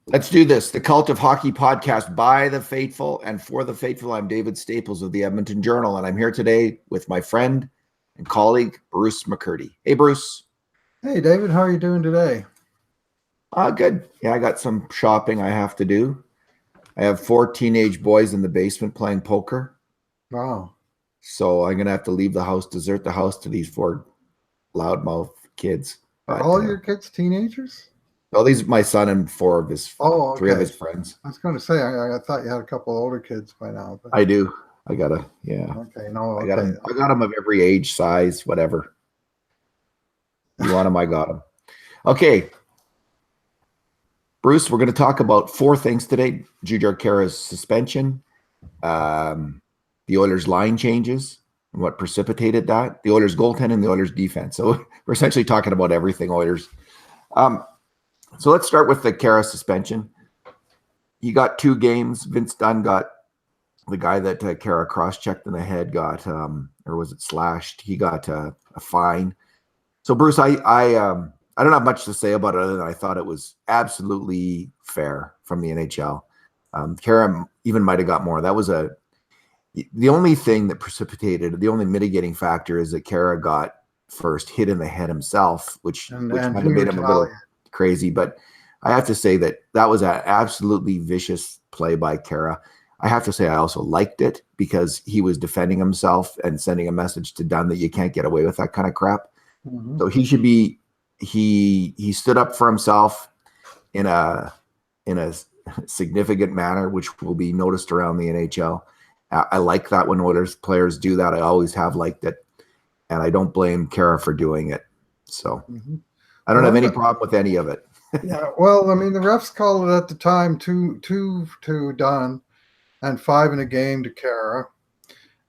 Let's do this. The Cult of Hockey podcast by the faithful and for the faithful. I'm David Staples of the Edmonton Journal, and I'm here today with my friend and colleague, Bruce McCurdy. Hey, Bruce. Hey, David. How are you doing today? Good. Yeah, I got some shopping I have to do. I have 4 teenage boys in the basement playing poker. Wow. So I'm going to have to leave the house, desert the house to these 4 loudmouth kids. Are all your kids teenagers? Well, these are my son and 4 of his, okay. 3 of his friends. I was going to say, I thought you had a couple older kids by now. But... I do. I gotta, yeah. Okay, no, okay. I got them of every age, size, whatever. You want them, I got them. Okay. Bruce, we're going to talk about 4 things today. Jujhar Khaira's suspension, the Oilers' line changes, and what precipitated that, the Oilers' goaltending, the Oilers' defense. So we're essentially talking about everything Oilers. So let's start with the Khaira suspension. He got 2 games. Vince Dunn got the guy that Khaira cross-checked in the head got, or was it slashed? He got a fine. So Bruce, I don't have much to say about it other than I thought it was absolutely fair from the NHL. Khaira even might have got more. That was the only thing that precipitated, the only mitigating factor is that Khaira got first hit in the head himself, which kind of made him a little crazy. But I have to say that was an absolutely vicious play by Khaira. I have to say I also liked it because he was defending himself and sending a message to Dunn that you can't get away with that kind of crap. Mm-hmm. So he should be. He stood up for himself in a significant manner, which will be noticed around the NHL. I like that when Oilers players do that. I always have liked it, and I don't blame Khaira for doing it. So I don't have any problem with any of it. Yeah, well, I mean, the refs called it at the time 2 to Dunn and 5 in a game to Khaira.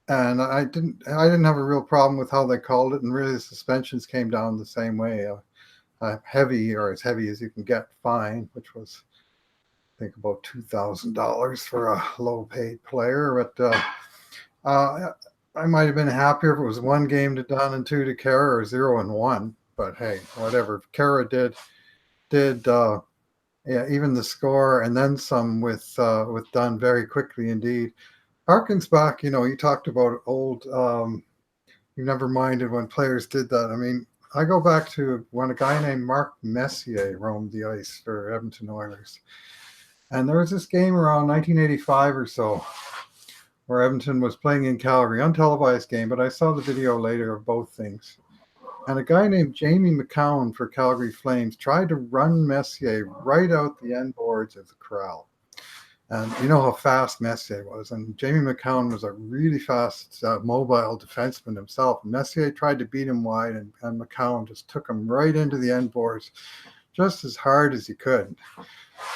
And I didn't have a real problem with how they called it, and really the suspensions came down the same way. Heavy, or as heavy as you can get, fine, which was, I think, about $2,000 for a low-paid player. But I might have been happier if it was 1 game to Dunn and 2 to Khaira, or 0 and 1. But hey, whatever. Khaira did even the score and then some with Dunn very quickly indeed. Harkens back, you talked about old. You never minded when players did that. I mean, I go back to when a guy named Mark Messier roamed the ice for Edmonton Oilers. And there was this game around 1985 or so where Edmonton was playing in Calgary, untelevised game, but I saw the video later of both things. And a guy named Jamie McCown for Calgary Flames tried to run Messier right out the end boards of the corral. And you know how fast Messier was. And Jamie McCown was a really fast, mobile defenseman himself. Messier tried to beat him wide, and McCown just took him right into the end boards just as hard as he could.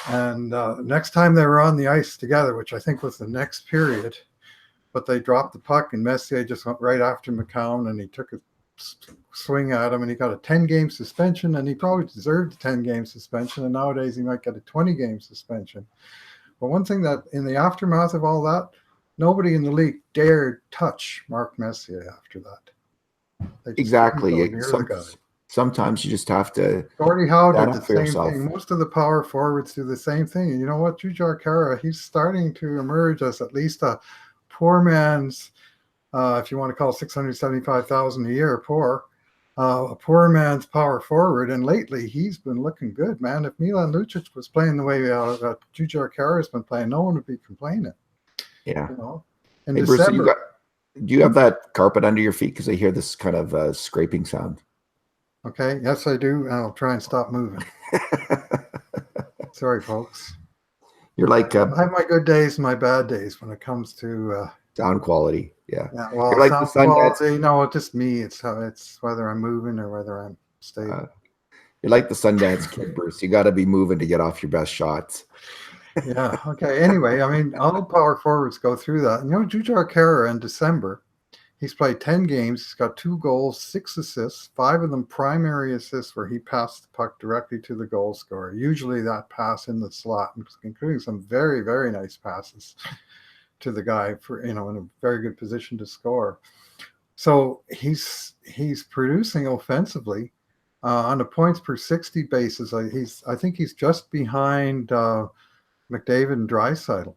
And next time they were on the ice together, which I think was the next period, but they dropped the puck, and Messier just went right after McCown, and he took a swing at him, and he got a 10-game suspension, and he probably deserved a 10-game suspension, and nowadays he might get a 20-game suspension. But one thing that in the aftermath of all that, nobody in the league dared touch Mark Messier after that. Exactly. Sometimes you just have to. Gordie Howe did the same thing. Most of the power forwards do the same thing. And you know what? Jujhar Khaira, he's starting to emerge as at least a poor man's, if you want to call $675,000 a year poor, a poor man's power forward. And lately, he's been looking good, man. If Milan Lucchese was playing the way Jujhar Khaira has been playing, no one would be complaining. Yeah. In Bruce, December, do you have that carpet under your feet? Because I hear this kind of scraping sound. Okay. Yes, I do. And I'll try and stop moving. Sorry, folks. You're like... I have my good days and my bad days when it comes to... sound quality. Yeah. Well, you're like sound the sun quality, no, it's just me. It's whether I'm moving or whether I'm stable. You're like the Sundance Kid, Bruce. You got to be moving to get off your best shots. Yeah. Okay. Anyway, I mean, all power forwards go through that. And, Jujhar Khaira in December, he's played 10 games. He's got 2 goals, 6 assists, 5 of them primary assists where he passed the puck directly to the goal scorer. Usually that pass in the slot, including some very, very nice passes to the guy for, in a very good position to score. So he's producing offensively. On a points per 60 basis, I think he's just behind McDavid and Draisaitl.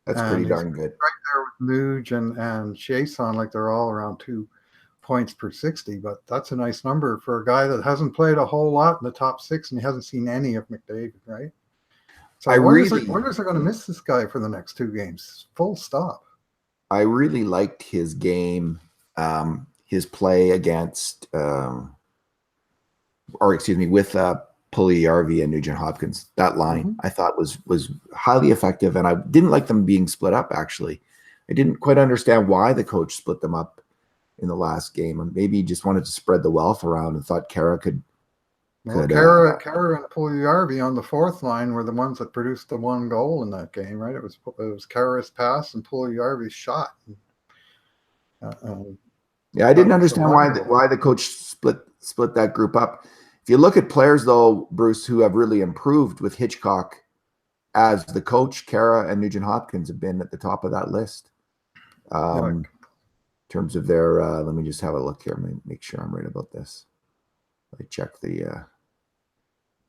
That's And pretty he's darn good. right there with Nuge and Chiasson, like they're all around 2 points per 60. But that's a nice number for a guy that hasn't played a whole lot in the top 6 and he hasn't seen any of McDavid, right? So I Oilers really, are going to miss this guy for the next 2 games. Full stop. I really liked his game, his play against, with Puljujärvi and Nugent-Hopkins. That line I thought was highly effective, and I didn't like them being split up. Actually, I didn't quite understand why the coach split them up in the last game. And maybe he just wanted to spread the wealth around and thought Kara could. Kara and Puljujärvi on the fourth line were the ones that produced the 1 goal in that game, right? It was Kara's pass and Puljujärvi's shot. Yeah, I didn't understand why the coach split that group up. If you look at players, though, Bruce, who have really improved with Hitchcock as the coach, Kara and Nugent-Hopkins have been at the top of that list. In terms of their, let me just have a look here. Make sure I'm right about this. I check the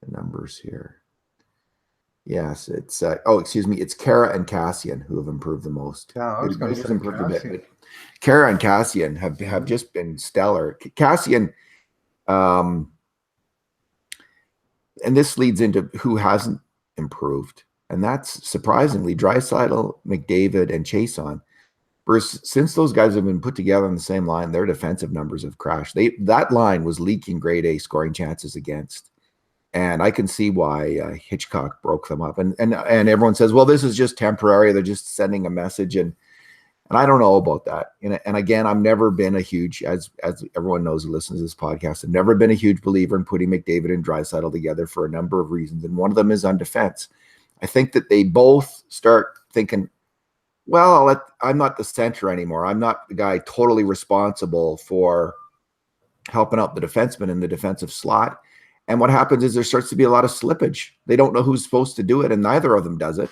numbers here. Yes, it's it's Kara and Cassian who have improved the most. Yeah, I was going to say improved a bit, but Kara and Cassian have just been stellar. Cassian, and this leads into who hasn't improved, and that's surprisingly Draisaitl, McDavid, and Chiasson. Bruce, since those guys have been put together on the same line, their defensive numbers have crashed. That line was leaking grade A scoring chances against. And I can see why Hitchcock broke them up. And everyone says, well, this is just temporary. They're just sending a message. And I don't know about that. And again, I've never been a huge, as everyone knows who listens to this podcast, I've never been a huge believer in putting McDavid and Draisaitl together for a number of reasons. And one of them is on defense. I think that they both start thinking, well, I'm not the center anymore. I'm not the guy totally responsible for helping out the defenseman in the defensive slot. And what happens is there starts to be a lot of slippage. They don't know who's supposed to do it, and neither of them does it.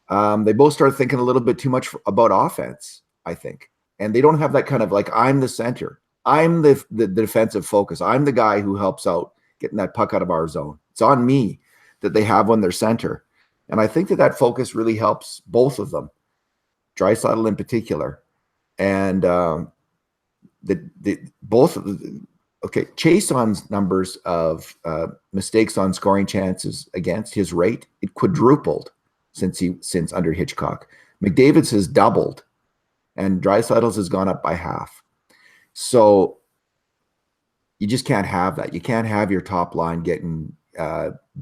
They both start thinking a little bit too much about offense, I think. And they don't have that kind of like, I'm the center. I'm the defensive focus. I'm the guy who helps out getting that puck out of our zone. It's on me that they have when they're center. And I think that focus really helps both of them, Draisaitl in particular. And Chiasson's numbers of mistakes on scoring chances against his rate, it quadrupled since under Hitchcock. McDavid's has doubled, and Draisaitl's has gone up by half. So you just can't have that. You can't have your top line getting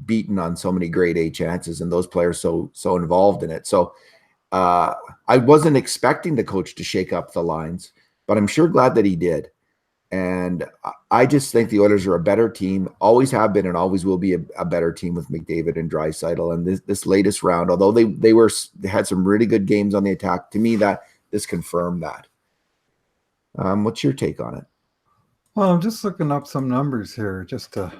beaten on so many grade A chances, and those players so involved in it. So I wasn't expecting the coach to shake up the lines, but I'm sure glad that he did. And I just think the Oilers are a better team, always have been and always will be a better team with McDavid and Draisaitl. And this latest round, although they had some really good games on the attack, to me that this confirmed that. What's your take on it? Well, I'm just looking up some numbers here just to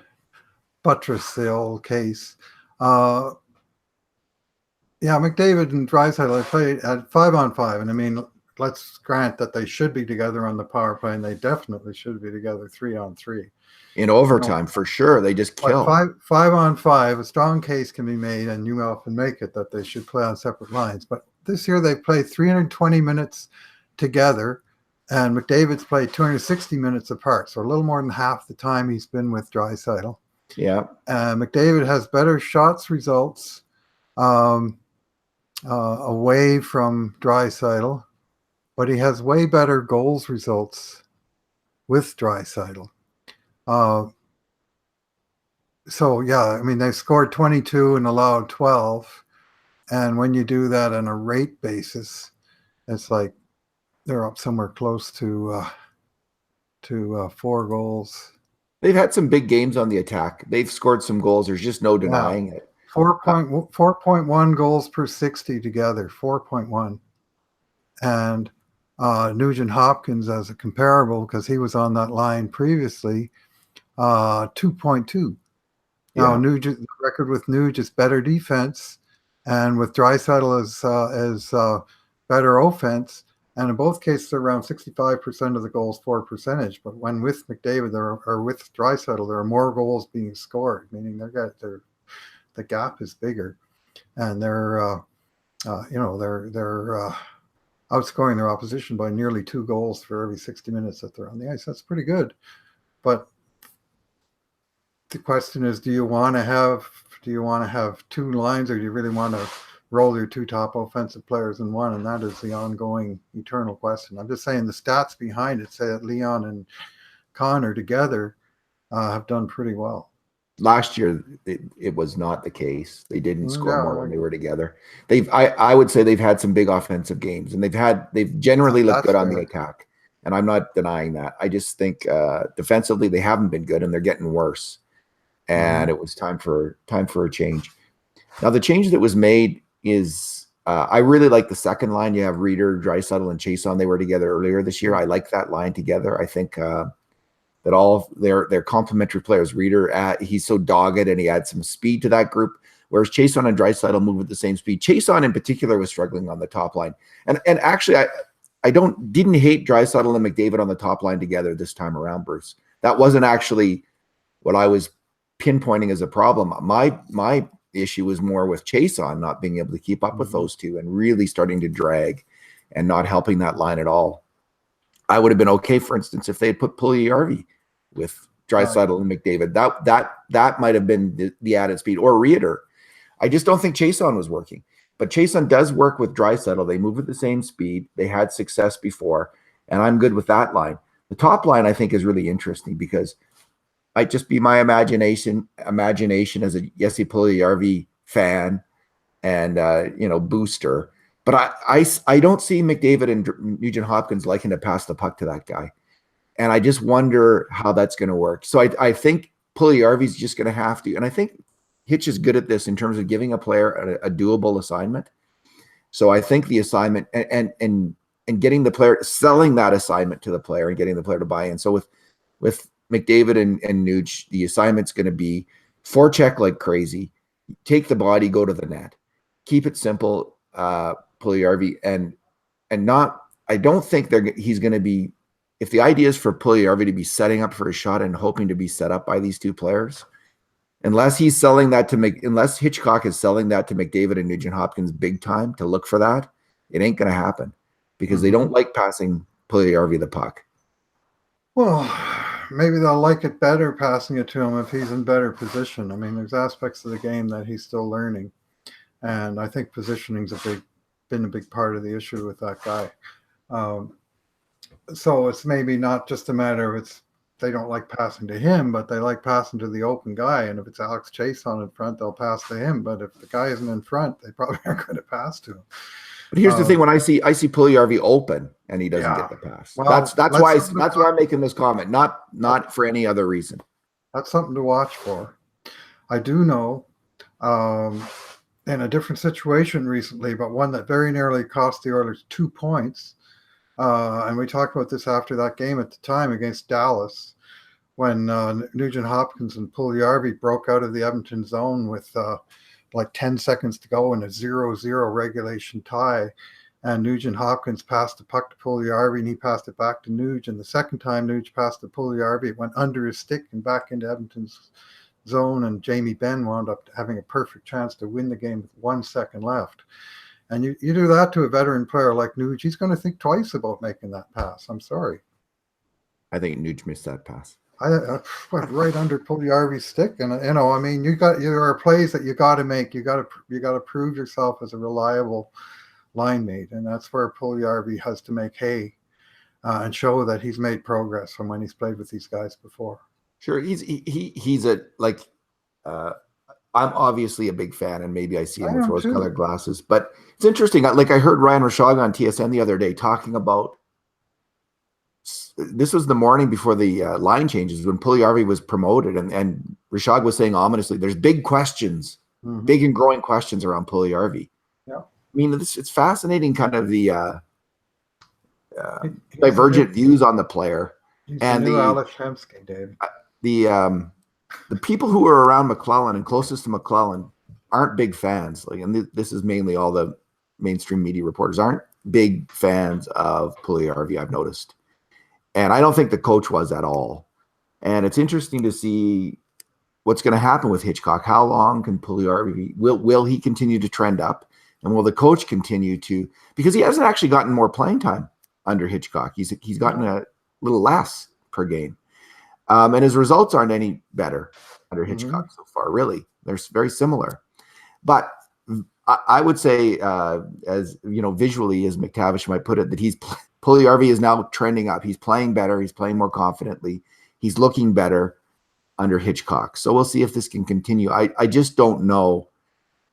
buttress the old case. McDavid and Draisaitl played at 5-on-5, and I mean, let's grant that they should be together on the power play, and they definitely should be together 3-on-3. In overtime, for sure. They just kill. 5-on-5, a strong case can be made, and you often make it, that they should play on separate lines. But this year they played 320 minutes together, and McDavid's played 260 minutes apart, so a little more than half the time he's been with Draisaitl. Yeah. McDavid has better shots results away from Draisaitl, but he has way better goals results with Draisaitl. They scored 22 and allowed 12. And when you do that on a rate basis, it's like they're up somewhere close to 4 goals. They've had some big games on the attack. They've scored some goals. There's just no denying it. 4.1 goals per 60 together, 4.1. And Nugent-Hopkins as a comparable, because he was on that line previously, 2.2. Now, Nugent, the record with Nuge is better defense, and with Draisaitl as better offense. And in both cases, they're around 65% of the goals for percentage. But when with McDavid or with Draisaitl, there are more goals being scored, meaning the gap is bigger, and they're outscoring their opposition by nearly 2 goals for every 60 minutes that they're on the ice. That's pretty good. But the question is, do you want to have 2 lines, or do you really want to roll your 2 top offensive players in one? And that is the ongoing eternal question. I'm just saying the stats behind it say that Leon and Connor together have done pretty well. Last year, it was not the case. They didn't score more when they were together. I would say they've had some big offensive games, and they've generally looked good on the attack. And I'm not denying that. I just think defensively they haven't been good, and they're getting worse. And it was time for a change. Now, the change that was made is I really like the second line. You have Reeder, Draisaitl, and Chiasson. They were together earlier this year. I like that line together. I think that all they're complementary players. Reeder, he's so dogged, and he adds some speed to that group, whereas Chiasson and Draisaitl move at the same speed. Chiasson in particular was struggling on the top line. And actually, I didn't hate Draisaitl and McDavid on the top line together this time around, Bruce. That wasn't actually what I was pinpointing as a problem. My issue was more with Chiasson not being able to keep up with those two and really starting to drag and not helping that line at all. I would have been okay, for instance, if they had put Puljujarvi with Draisaitl and McDavid. That might have been the added speed, or Reeder. I just don't think Chiasson was working. But Chiasson does work with Draisaitl. They move at the same speed. They had success before, and I'm good with that line. The top line, I think, is really interesting because might just be my imagination as a Jesse Puljujarvi fan and booster. But I don't see McDavid and NugentHopkins liking to pass the puck to that guy. And I just wonder how that's going to work. So I think Puljujarvi's just going to have to, and I think Hitch is good at this in terms of giving a player a doable assignment. So I think the assignment and getting the player, selling that assignment to the player and getting the player to buy in. So with McDavid and Nuge, the assignment's going to be forecheck like crazy, take the body, go to the net, keep it simple. Puljujarvi and not. I don't think he's going to be. If the idea is for Puljujarvi to be setting up for a shot and hoping to be set up by these two players, unless Hitchcock is selling that to McDavid and NugentHopkins big time to look for that, it ain't going to happen because they don't like passing Puljujarvi the puck. Well, maybe they'll like it better passing it to him if he's in better position. I mean, there's aspects of the game that he's still learning, and I think positioning's been a big part of the issue with that guy. So it's maybe not just a matter of they don't like passing to him, but they like passing to the open guy. And if it's Alex Chiasson in front, they'll pass to him. But if the guy isn't in front, they probably aren't going to pass to him. But here's the thing: when I see Puljujarvi open and he doesn't get the pass, well, that's why I'm making this comment, not for any other reason. That's something to watch for. I do know in a different situation recently, but one that very nearly cost the Oilers 2 points. And we talked about this after that game at the time against Dallas, when NugentHopkins and Puljujarvi broke out of the Edmonton zone with like 10 seconds to go in a 0-0 regulation tie. And NugentHopkins passed the puck to Puljujarvi, and he passed it back to Nuge. And the second time Nuge passed to Puljujarvi, it went under his stick and back into Edmonton's zone, and Jamie Benn wound up having a perfect chance to win the game with 1 second left. And you do that to a veteran player like Nuge, he's going to think twice about making that pass. I'm sorry. I think Nuge missed that pass. I went right under Puljujarvi's stick, and I mean, there are plays that you got to make. You got to prove yourself as a reliable line mate, and that's where Puljujarvi has to make hay and show that he's made progress from when he's played with these guys before. Sure, he's a like. I'm obviously a big fan, and maybe I see him with rose-colored glasses. But it's interesting. Like I heard Ryan Rishaga on TSN the other day talking about. This was the morning before the line changes when Puljujarvi was promoted, and Rishaga was saying ominously, "There's big questions, big and growing questions around Puljujarvi." Yeah, I mean, it's fascinating, kind of the divergent views on the player. He's and the new Alex Hemsky, Dave. The people who are around McClellan and closest to McClellan aren't big fans. Like, and this is mainly all the mainstream media reporters aren't big fans of Puljujarvi, I've noticed. And I don't think the coach was at all. And it's interesting to see what's going to happen with Hitchcock. How long can Puljujarvi, will he continue to trend up? And will the coach continue to, because he hasn't actually gotten more playing time under Hitchcock. He's gotten a little less per game. And his results aren't any better under Hitchcock so far, really. They're very similar. But I would say, as you know, visually, as McTavish might put it, that Puljujarvi is now trending up. He's playing better. He's playing more confidently. He's looking better under Hitchcock. So we'll see if this can continue. I just don't know.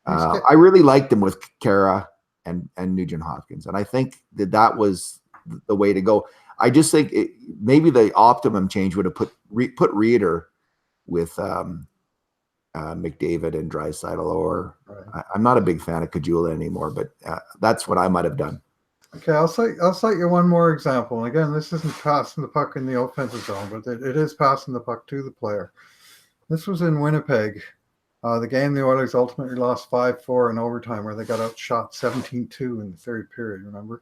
I really liked him with Kara and NugentHopkins, and I think that was the way to go. I just think maybe the optimum change would have put Reeder with McDavid and Draisaitl, or I'm not a big fan of Caggiula anymore, but that's what I might have done. Okay, I'll cite you one more example. And again, this isn't passing the puck in the offensive zone, but it is passing the puck to the player. This was in Winnipeg. The game the Oilers ultimately lost 5-4 in overtime, where they got outshot 17-2 in the third period, remember?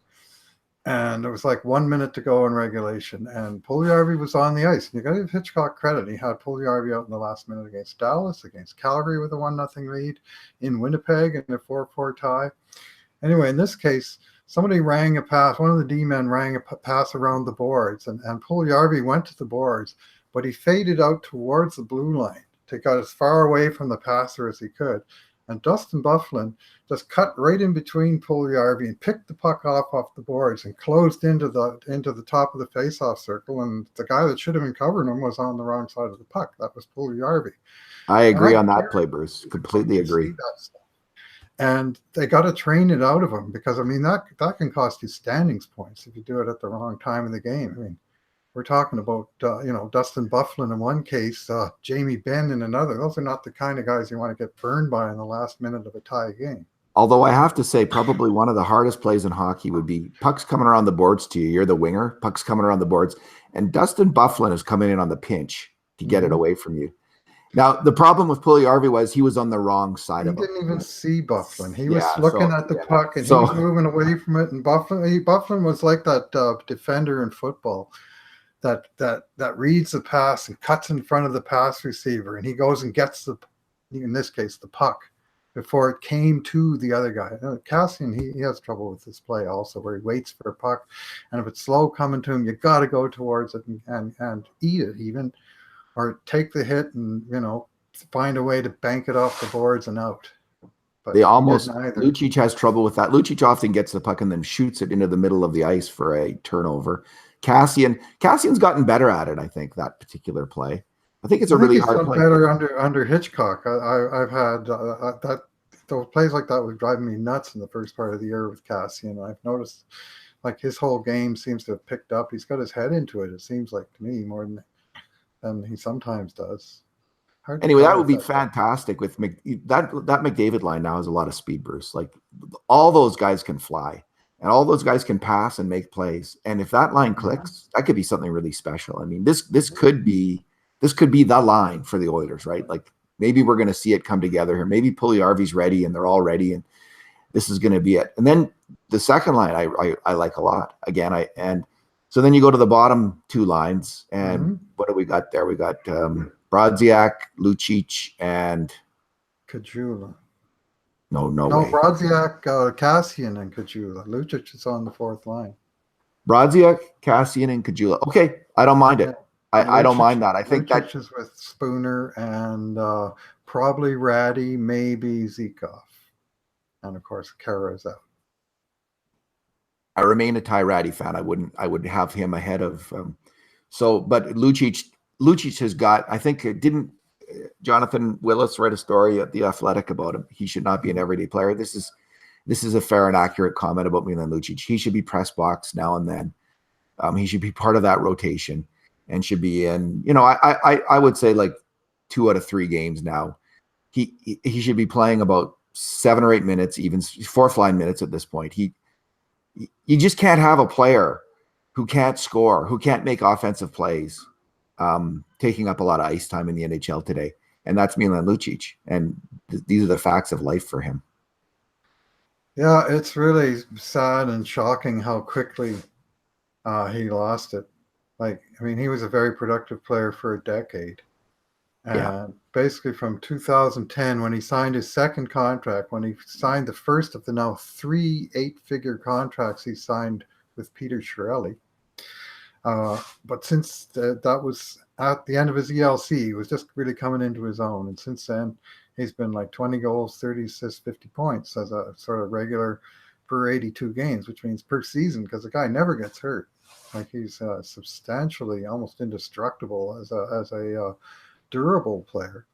And it was like 1 minute to go in regulation, and Puljujarvi was on the ice. And you got to give Hitchcock credit. He had Puljujarvi out in the last minute against Dallas, against Calgary with a 1-0 lead, in Winnipeg in a 4-4 tie. Anyway, in this case, somebody rang a pass. One of the D-men rang a pass around the boards, and Puljujarvi went to the boards, but he faded out towards the blue line to get as far away from the passer as he could. And Dustin Byfuglien just cut right in between Puljujarvi and picked the puck off the boards and closed into the top of the face-off circle. And the guy that should have been covering him was on the wrong side of the puck. That was Puljujarvi. I agree on that play, Bruce. Completely agree. And they got to train it out of him, because I mean that can cost you standings points if you do it at the wrong time in the game. I mean, we're talking about Dustin Byfuglien in one case, Jamie Benn in another. Those are not the kind of guys you want to get burned by in the last minute of a tie game. Although I have to say, probably one of the hardest plays in hockey would be pucks coming around the boards to you. You're the winger, pucks coming around the boards, and Dustin Byfuglien is coming in on the pinch to get it away from you. Now, the problem with Puljujarvi was he was on the wrong side of it. He didn't even see Byfuglien. He was looking at the puck, and he was moving away from it. And Byfuglien was like that defender in football that reads the pass and cuts in front of the pass receiver, and he goes and gets in this case, the puck before it came to the other guy. Cassian, he has trouble with this play also, where he waits for a puck, and if it's slow coming to him, you got to go towards it and eat it even, or take the hit and find a way to bank it off the boards and out. But Lucchese has trouble with that. Lucchese often gets the puck and then shoots it into the middle of the ice for a turnover. Cassian's gotten better at it, I think, that particular play. I think it's a really hard play. Better under Hitchcock. I've had those plays like that was driving me nuts in the first part of the year with Cassian. I've noticed like his whole game seems to have picked up. He's got his head into it, it seems like to me, more than he sometimes does. Anyway, that would be fantastic with that McDavid line now has a lot of speed, Bruce. Like all those guys can fly. And all those guys can pass and make plays. And if that line clicks, that could be something really special. I mean, this could be the line for the Oilers, right? Like maybe we're going to see it come together here. Maybe Puljujarvi's ready and they're all ready, and this is going to be it. And then the second line I like a lot. Again, so then you go to the bottom two lines, and what do we got there? We got Brodziak, Lucchese, and Caggiula. No way. Brodziak, Cassian, and Caggiula. Lucchese is on the fourth line. Brodziak, Cassian, and Caggiula. Okay, I don't mind it. I don't mind that. I think that is with Spooner and probably Ratty, maybe Zikov, and of course Kara is out. I remain a Ty Ratty fan. I would have him ahead of. But Lucchese has got. I think it didn't. Jonathan Willis read a story at The Athletic about him. He should not be an everyday player. This is a fair and accurate comment about Milan Lucic. He should be press box now and then. He should be part of that rotation and should be in. I would say like 2 out of 3 games now. He should be playing about 7 or 8 minutes, even 4th line minutes at this point. You just can't have a player who can't score, who can't make offensive plays, taking up a lot of ice time in the NHL today. And that's Milan Lucic. And these are the facts of life for him. Yeah, it's really sad and shocking how quickly he lost it. Like, I mean, he was a very productive player for a decade. Yeah. And basically from 2010, when he signed his second contract, when he signed the first of the now 3 8-figure contracts he signed with Peter Chiarelli. But since that was at the end of his ELC, he was just really coming into his own. And since then, he's been like 20 goals, 30 assists, 50 points as a sort of regular per 82 games, which means per season, because the guy never gets hurt. Like, he's substantially almost indestructible as a durable player.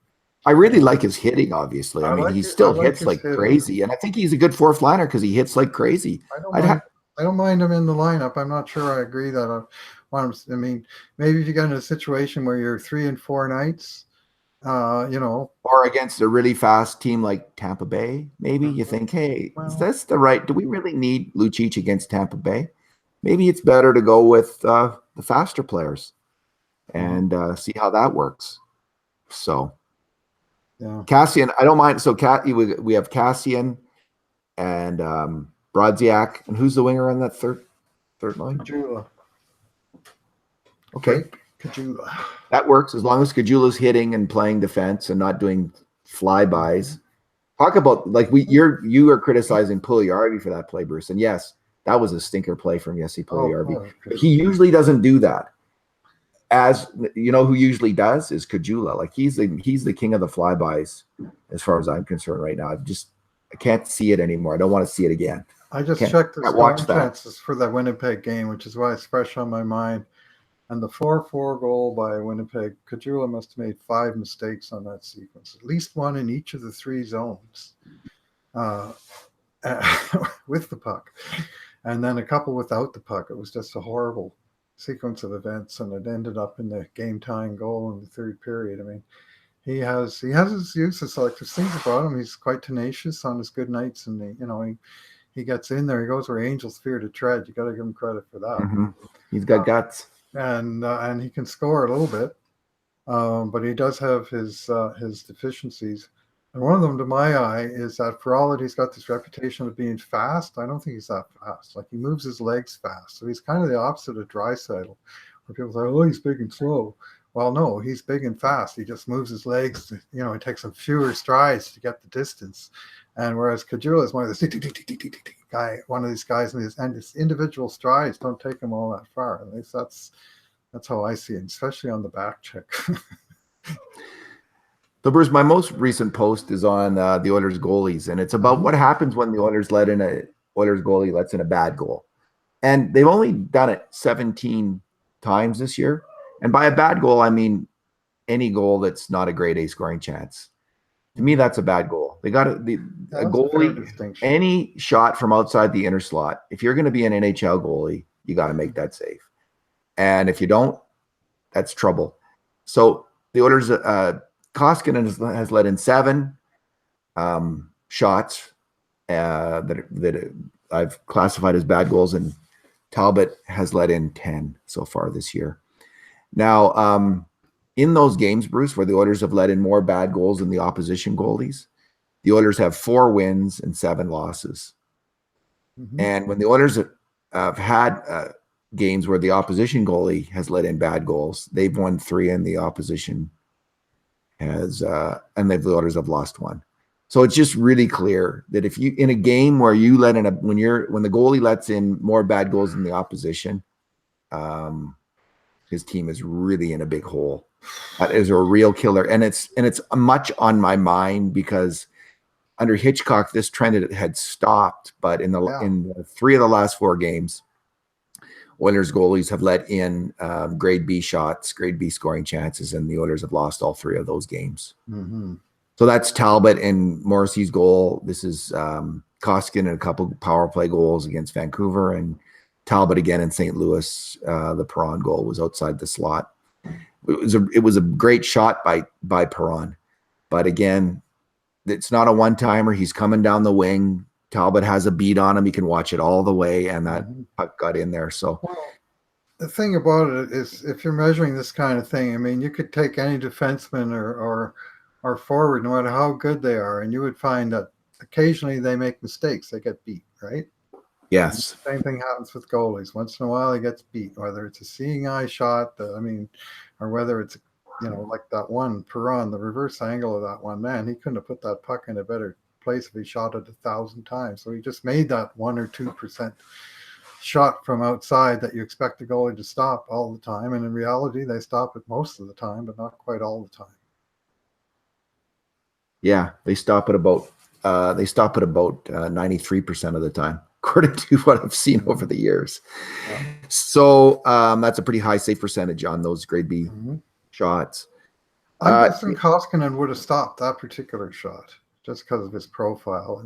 I really like his hitting, obviously. I mean, he I still like hits his like hitting. crazy. And I think he's a good fourth liner because he hits like crazy. I don't I'd mind. have I don't mind him in the lineup. I'm not sure I agree that I mean, maybe if you get in a situation where you're 3 and 4 nights, you know, or against a really fast team like Tampa Bay, maybe you think, hey, is well, this the right? Do we really need Lucchese against Tampa Bay? Maybe it's better to go with the faster players and see how that works. So yeah, Cassian, I don't mind. So we have Cassian and Brodziak, and who's the winger on that third line? Kajula, Okay, Drake Kajula. that works as long as Kajula's hitting and playing defense and not doing flybys. Talk about like you are criticizing Puljujärvi for that play, Bruce, and yes, that was a stinker play from Jesse Puljujärvi. But he usually doesn't do that. As you know, who usually does is Kajula. Like he's the king of the flybys, as far as I'm concerned right now. I can't see it anymore. I don't want to see it again. I just Can't, checked the can't watch scoring that. chances for that Winnipeg game, which is why it's fresh on my mind. And the 4-4 goal by Winnipeg, Kajula must have made 5 mistakes on that sequence, at least one in each of the 3 zones uh, with the puck, and then a couple without the puck. It was just a horrible sequence of events, and it ended up in the game-tying goal in the third period. I mean, he has his uses. Like, there's things about him. He's quite tenacious on his good nights, and he gets in there. He goes where angels fear to tread. You got to give him credit for that. Mm-hmm. He's got guts, and he can score a little bit, but he does have his deficiencies. And one of them, to my eye, is that for all that he's got this reputation of being fast, I don't think he's that fast. Like, he moves his legs fast, so he's kind of the opposite of Draisaitl, where people say, "Oh, he's big and slow." Well, no, he's big and fast. He just moves his legs. It takes him fewer strides to get the distance. And whereas Kajula is one of these guys, and his individual strides don't take him all that far. At least that's how I see it, especially on the back check. So, Bruce, my most recent post is on the Oilers goalies, and it's about what happens when the Oilers goalie lets in a bad goal. And they've only done it 17 times this year. And by a bad goal, I mean any goal that's not a grade A scoring chance. To me, that's a bad goal. They got a goalie, any shot from outside the inner slot. If you're going to be an NHL goalie, you got to make that save. And if you don't, that's trouble. So the Oilers, Koskinen has let in 7 shots that I've classified as bad goals, and Talbot has let in 10 so far this year. Now, in those games, Bruce, where the Oilers have let in more bad goals than the opposition goalies, the Oilers have 4 wins and 7 losses. Mm-hmm. And when the Oilers have had games where the opposition goalie has let in bad goals, they've won 3 and the opposition has, and the Oilers have lost 1. So it's just really clear that if you, in a game where you let in when the goalie lets in more bad goals than the opposition, his team is really in a big hole. That is a real killer. And it's much on my mind because under Hitchcock, this trend had stopped, but in the 3 of the last 4 games, Oilers goalies have let in grade B shots, grade B scoring chances, and the Oilers have lost all 3 of those games. Mm-hmm. So that's Talbot and Morrissey's goal. This is Koskinen and a couple power play goals against Vancouver, and Talbot again in St. Louis. The Perron goal was outside the slot. It was a great shot by Perron, but again, it's not a one-timer. He's coming down the wing. Talbot has a beat on him. He can watch it all the way, and that puck got in there. So, well, the thing about it is, if you're measuring this kind of thing, I mean, you could take any defenseman or forward, no matter how good they are, and you would find that occasionally they make mistakes. They get beat, right? Yes. Same thing happens with goalies. Once in a while, he gets beat, whether it's a seeing eye shot, or whether it's, like that one Perron, the reverse angle of that one. Man, he couldn't have put that puck in a better place if he shot it 1,000 times. So he just made that 1 or 2% shot from outside that you expect the goalie to stop all the time. And in reality, they stop it most of the time, but not quite all the time. Yeah, they stop at about 93% of the time, according to what I've seen over the years. Yeah. So that's a pretty high save percentage on those grade B shots. I'm guessing Koskinen would have stopped that particular shot just because of his profile.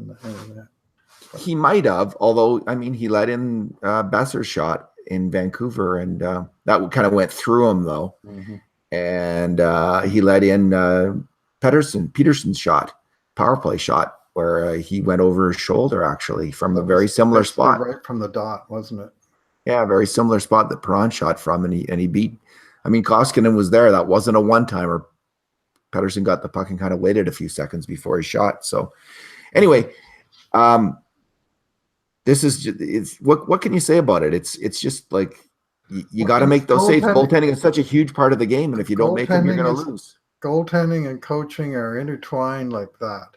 He might have, although, I mean, he let in Besser's shot in Vancouver, and that kind of went through him, though. And he let in Peterson's shot, power play shot, where he went over his shoulder, actually, from a very similar spot. Right from the dot, wasn't it? Yeah, very similar spot that Perron shot from, and he beat. I mean, Koskinen was there. That wasn't a one-timer. Pettersson got the puck and kind of waited a few seconds before he shot. So, anyway, this is what can you say about it? It's just like you got to make those saves. Goaltending is such a huge part of the game, and if you don't make them, you're going to lose. Goaltending and coaching are intertwined like that.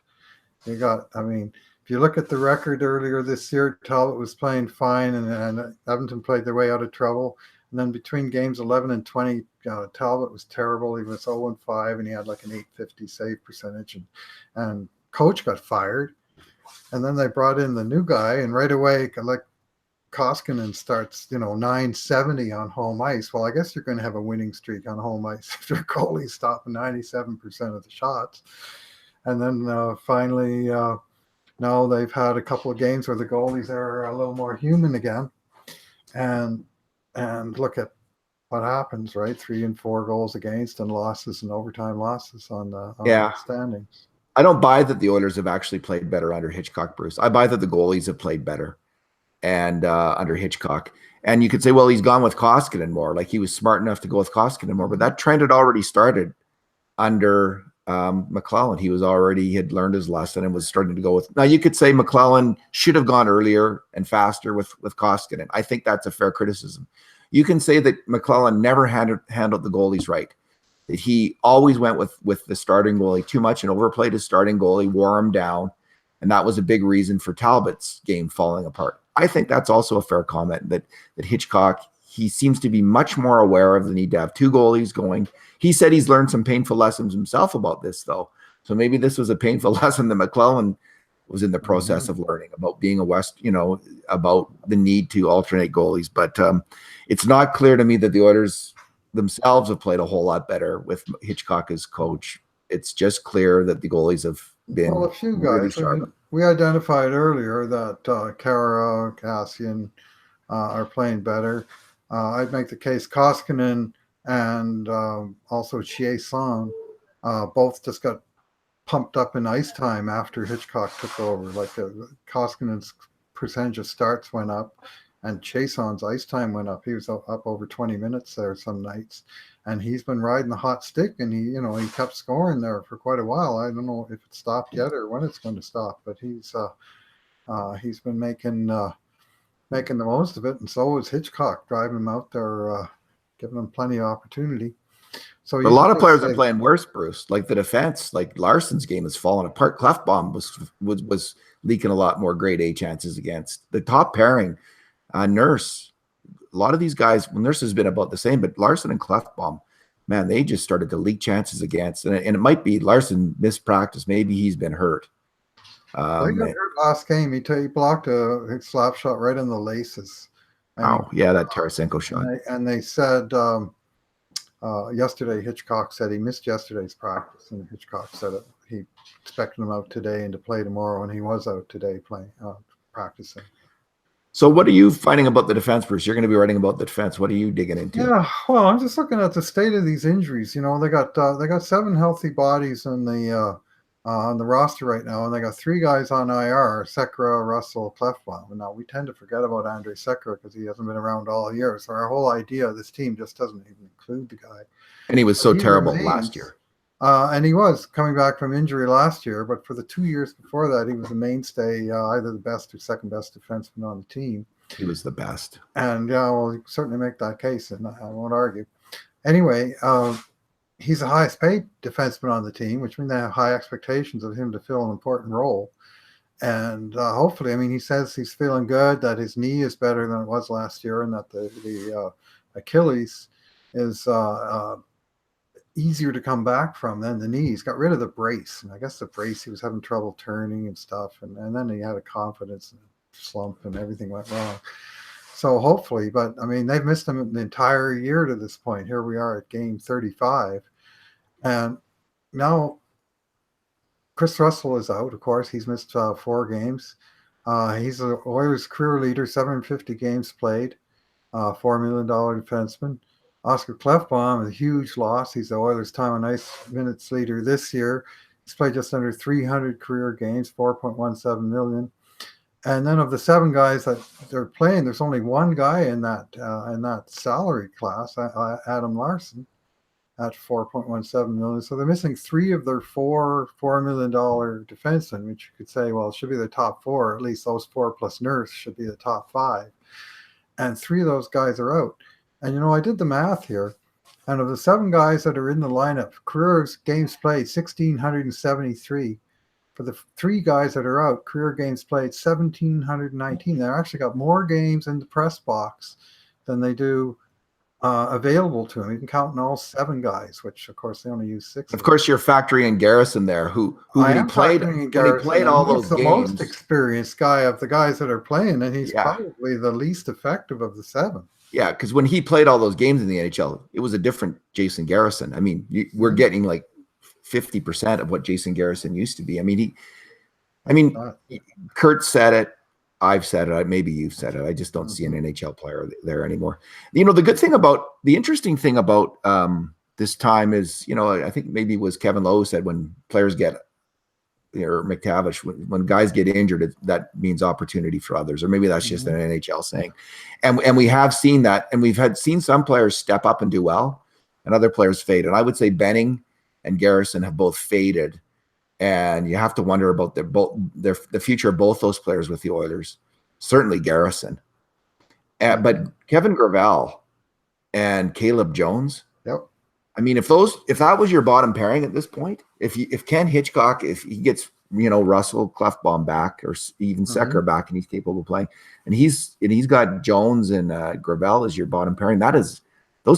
If you look at the record earlier this year, Talbot was playing fine, and Edmonton played their way out of trouble. And then between games 11 and 20, Talbot was terrible. He was 0-5, and he had like an .850 save percentage. And coach got fired. And then they brought in the new guy, and right away, like Koskinen starts, 970 on home ice. Well, I guess you're going to have a winning streak on home ice if your goalie's stopping 97% of the shots. And then finally, now they've had a couple of games where the goalies are a little more human again. And look at what happens, right? 3 and 4 goals against and losses and overtime losses on the standings. I don't buy that the Oilers have actually played better under Hitchcock, Bruce. I buy that the goalies have played better and under Hitchcock. And you could say, well, he's gone with Koskinen more. Like, he was smart enough to go with Koskinen more. But that trend had already started under McLellan. He had learned his lesson and was starting to go with. Now, you could say McLellan should have gone earlier and faster with Koskinen. I think that's a fair criticism. You can say that McLellan never handled the goalies right. That he always went with the starting goalie too much and overplayed his starting goalie, wore him down, and that was a big reason for Talbot's game falling apart. I think that's also a fair comment that Hitchcock, he seems to be much more aware of the need to have 2 goalies going. He said he's learned some painful lessons himself about this, though. So maybe this was a painful lesson that McLellan was in the process of learning about being a West, about the need to alternate goalies. But it's not clear to me that the Oilers themselves have played a whole lot better with Hitchcock as coach. It's just clear that the goalies have been a few guys. Really we identified earlier that Kara, Cassian are playing better. I'd make the case Koskinen and also Chiasson both just got pumped up in ice time after Hitchcock took over. Like Koskinen's percentage of starts went up, and Chiasson's ice time went up. He was up over 20 minutes there some nights, and he's been riding the hot stick, and he kept scoring there for quite a while. I don't know if it stopped yet or when it's going to stop, but he's been making the most of it, and so was Hitchcock, driving him out there, giving him plenty of opportunity. So a lot of players are playing worse, Bruce. Like the defense, like Larson's game has fallen apart. Clefbaum was leaking a lot more grade A chances against the top pairing. Nurse, a lot of these guys, Nurse has been about the same, but Larson and Clefbaum, man, they just started to leak chances against. And it might be Larson missed practice. Maybe he's been hurt. He got hurt last game. He blocked a slap shot right in the laces. Oh, yeah, that Tarasenko shot. And they said yesterday, Hitchcock said he missed yesterday's practice, and Hitchcock said he expected him out today and to play tomorrow, and he was out today practicing. So what are you finding about the defense, Bruce? You're going to be writing about the defense. What are you digging into? Yeah, well, I'm just looking at the state of these injuries. They got 7 healthy bodies on the roster right now, and they got 3 guys on IR: Sekera, Russell, Clefbaum. And now we tend to forget about Andrei Sekera because he hasn't been around all year. So our whole idea of this team just doesn't even include the guy. And he was so terrible last year. And he was coming back from injury last year, but for the 2 years before that, he was a mainstay, either the best or second best defenseman on the team. He was the best. And yeah, well, you can certainly make that case, and I won't argue. Anyway, he's the highest paid defenseman on the team, which means they have high expectations of him to fill an important role. And hopefully, I mean, he says he's feeling good, that his knee is better than it was last year, and that the Achilles is easier to come back from than the knee. He's got rid of the brace, and I guess the brace, he was having trouble turning and stuff, and then he had a confidence slump and everything went wrong. So hopefully, but I mean, they've missed him the entire year to this point. Here we are at game 35, and now Chris Russell is out. Of course, he's missed 4 games. He's the Oilers' career leader, 750 games played, $4 million defenseman. Oscar Klefbom is a huge loss. He's the Oilers' time on ice minutes leader this year. He's played just under 300 career games, 4.17 million. And then of the 7 guys that they're playing, there's only one guy in that salary class, Adam Larson, at 4.17 million. So they're missing 3 of their $4 million defensemen, which you could say, well, it should be the top 4. At least those 4 plus Nurse should be the top 5. And 3 of those guys are out. And, I did the math here. And of the 7 guys that are in the lineup, career games played, 1,673. For the 3 guys that are out, career games played, 1,719. They actually got more games in the press box than they do available to them. You can count in all 7 guys, which, of course, they only use 6. Of course, you're factoring in Garrison there, who when he played all those games, the most experienced guy of the guys that are playing, and he's probably the least effective of the 7. Yeah, because when he played all those games in the NHL, it was a different Jason Garrison. I mean, we're getting like 50% of what Jason Garrison used to be. Kurt said it. I've said it. Maybe you've said it. I just don't see an NHL player there anymore. The interesting thing about this time is, I think maybe it was Kevin Lowe said when players get, or McTavish, when guys get injured, that means opportunity for others, or maybe that's just an NHL saying. And we have seen that, and we've seen some players step up and do well, and other players fade. And I would say Benning and Garrison have both faded, and you have to wonder about the future of both those players with the Oilers. Certainly Garrison, but Kevin Gravel and Caleb Jones. Yep. I mean, if that was your bottom pairing at this point, if Ken Hitchcock, if he gets Russell Klefbom back, or even Secker back, and he's capable of playing, and he's got Jones and Gravel as your bottom pairing, those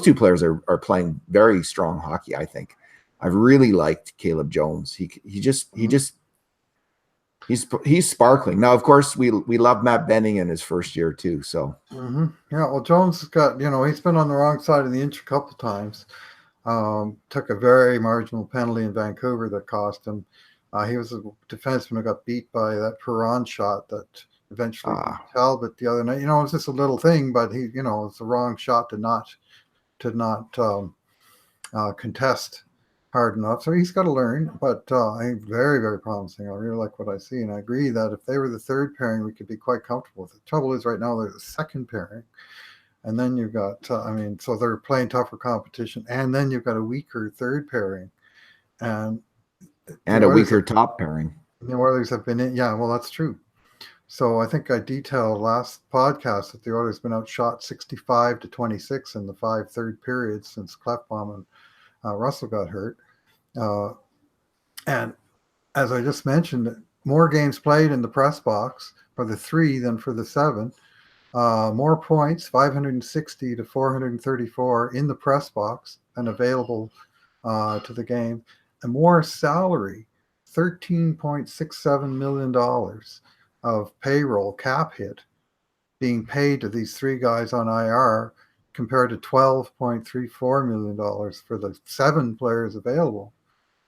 2 players are playing very strong hockey. I think I've really liked Caleb Jones. He's sparkling. Now, of course, we love Matt Benning in his first year too. So yeah, well, Jones has got he's been on the wrong side of the inch a couple of times. Took a very marginal penalty in Vancouver that cost him. He was a defenseman who got beat by that Perron shot that eventually Talbot the other night. It was just a little thing, but he, it's the wrong shot to not contest hard enough. So he's got to learn, but very, very promising. I really like what I see, and I agree that if they were the 3rd pairing, we could be quite comfortable with it. The trouble is right now they're the 2nd pairing. And then you've got, so they're playing tougher competition. And then you've got a weaker 3rd pairing. And a weaker top pairing. The Oilers have been in. Yeah, well, that's true. So I think I detailed last podcast that the Oilers have been outshot 65-26 in the 5 third periods since Klefbom and Russell got hurt. And as I just mentioned, more games played in the press box for the 3 than for the 7. More points, 560 to 434 in the press box and available to the game, and more salary, $13.67 million of payroll cap hit being paid to these 3 guys on IR, compared to $12.34 million for the 7 players available.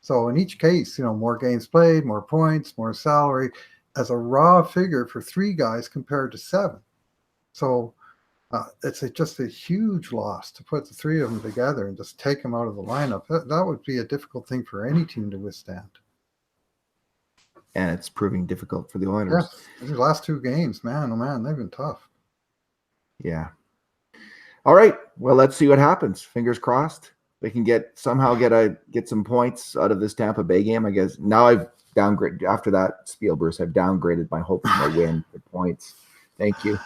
So in each case, more games played, more points, more salary as a raw figure for 3 guys compared to 7. So it's just a huge loss to put the 3 of them together and just take them out of the lineup. That would be a difficult thing for any team to withstand. And it's proving difficult for the Oilers. Yeah, the last 2 games, man, oh man, they've been tough. Yeah. All right. Well, let's see what happens. Fingers crossed. they can get some points out of this Tampa Bay game. I guess now I've downgraded after that spiel, Bruce. I've downgraded my hope for a win for points. Thank you.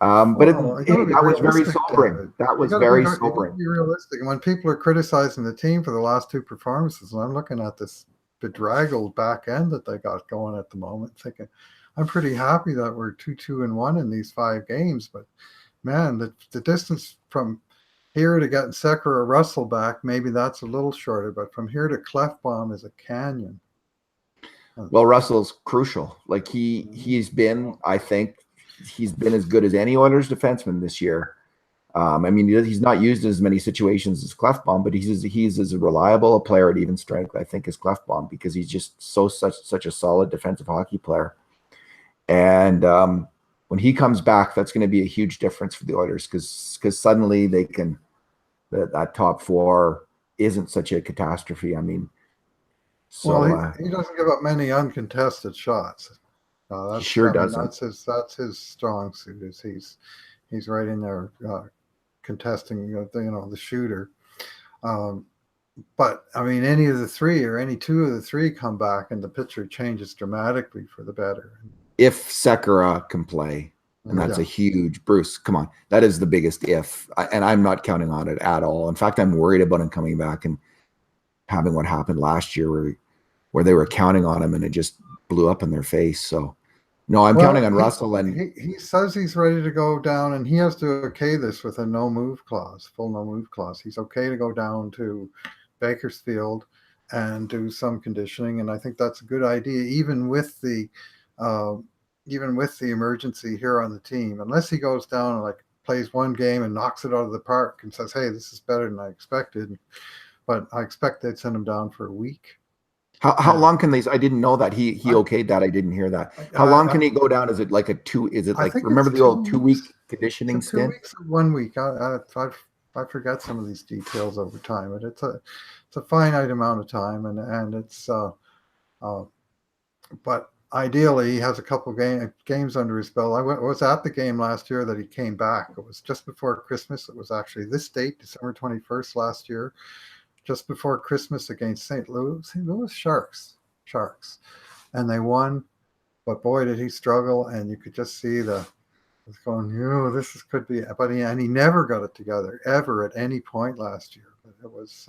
But that was very sobering. David. That was very You sobering. gotta be realistic. And when people are criticizing the team for the last two performances, and I'm looking at this bedraggled back end that they got going at the moment, thinking, I'm pretty happy that we're 2-2-1 in these 5 games. But man, the distance from here to getting Secker or Russell back, maybe that's a little shorter. But from here to Clefbaum is a canyon. Well, Russell's crucial. Like he's been, I think, he's been as good as any Oilers defenseman this year. I mean, he's not used in as many situations as Clefbaum, but he's as reliable a player at even strength, I think, as Clefbaum, because he's just such a solid defensive hockey player. And when he comes back, that's going to be a huge difference for the Oilers because suddenly they can that top 4 isn't such a catastrophe. I mean, so he doesn't give up many uncontested shots. He sure doesn't. That's his strong suit. Is he's right in there contesting, the shooter. But I mean, any of the 3 or any 2 of the 3 come back, and the picture changes dramatically for the better. If Sekera can play, and that's a huge Bruce. Come on, that is the biggest if, and I'm not counting on it at all. In fact, I'm worried about him coming back and having what happened last year, where they were counting on him and it just blew up in their face. So. No, I'm counting on Russell. And he says he's ready to go down, and he has to okay this with a full no move clause. He's okay to go down to Bakersfield and do some conditioning, and I think that's a good idea, even with the emergency here on the team. Unless he goes down and plays one game and knocks it out of the park and says, "Hey, this is better than I expected," but I expect they'd send him down for a week. How long can they? I didn't know that he okayed that. I didn't hear that. How long can he go down? Is it like a 2? Is it like remember the old 2-week conditioning stint? 2 weeks or 1 week. I forget some of these details over time, but it's a finite amount of time, and it's but ideally he has a couple games under his belt. I was at the game last year that he came back. It was just before Christmas. It was actually this date, December 21st last year. Just before Christmas against St. Louis Sharks, and they won. But boy, did he struggle, and you could just see it's going. Could be. But he never got it together ever at any point last year. But it was,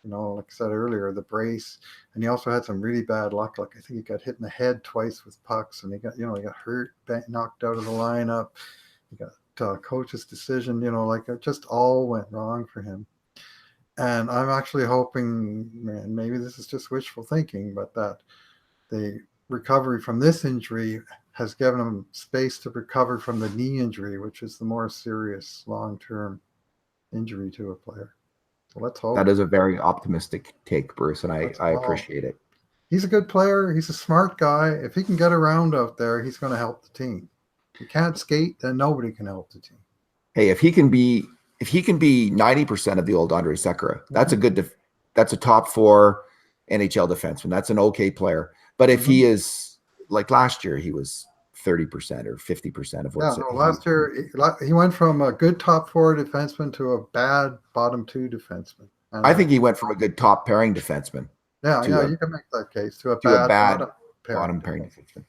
like I said earlier, the brace, and he also had some really bad luck. Like I think he got hit in the head twice with pucks, and he got hurt, knocked out of the lineup. He got coach's decision. It just all went wrong for him. And I'm actually hoping, man, maybe this is just wishful thinking, but that the recovery from this injury has given him space to recover from the knee injury, which is the more serious long-term injury to a player. So let's hope. That is a very optimistic take, Bruce, and I appreciate it. He's a good player. He's a smart guy. If he can get around out there, he's going to help the team. If he can't skate, then nobody can help the team. Hey, if he can be 90% of the old Andre Sekera, that's that's a top 4 NHL defenseman. That's an okay player. But if he is like last year, he was 30% or 50% of what. Last year he went from a good top 4 defenseman to a bad bottom 2 defenseman. I think he went from a good top pairing defenseman. You can make that case to a bad bottom pairing defenseman.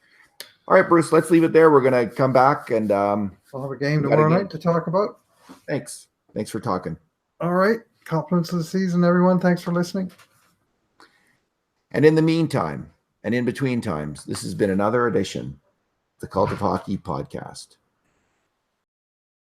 All right, Bruce, let's leave it there. We're going to come back and we'll have a game tomorrow night to talk about. Thanks for talking. All right. Compliments of the season, everyone. Thanks for listening. And in the meantime, and in between times, this has been another edition of the Cult of Hockey podcast.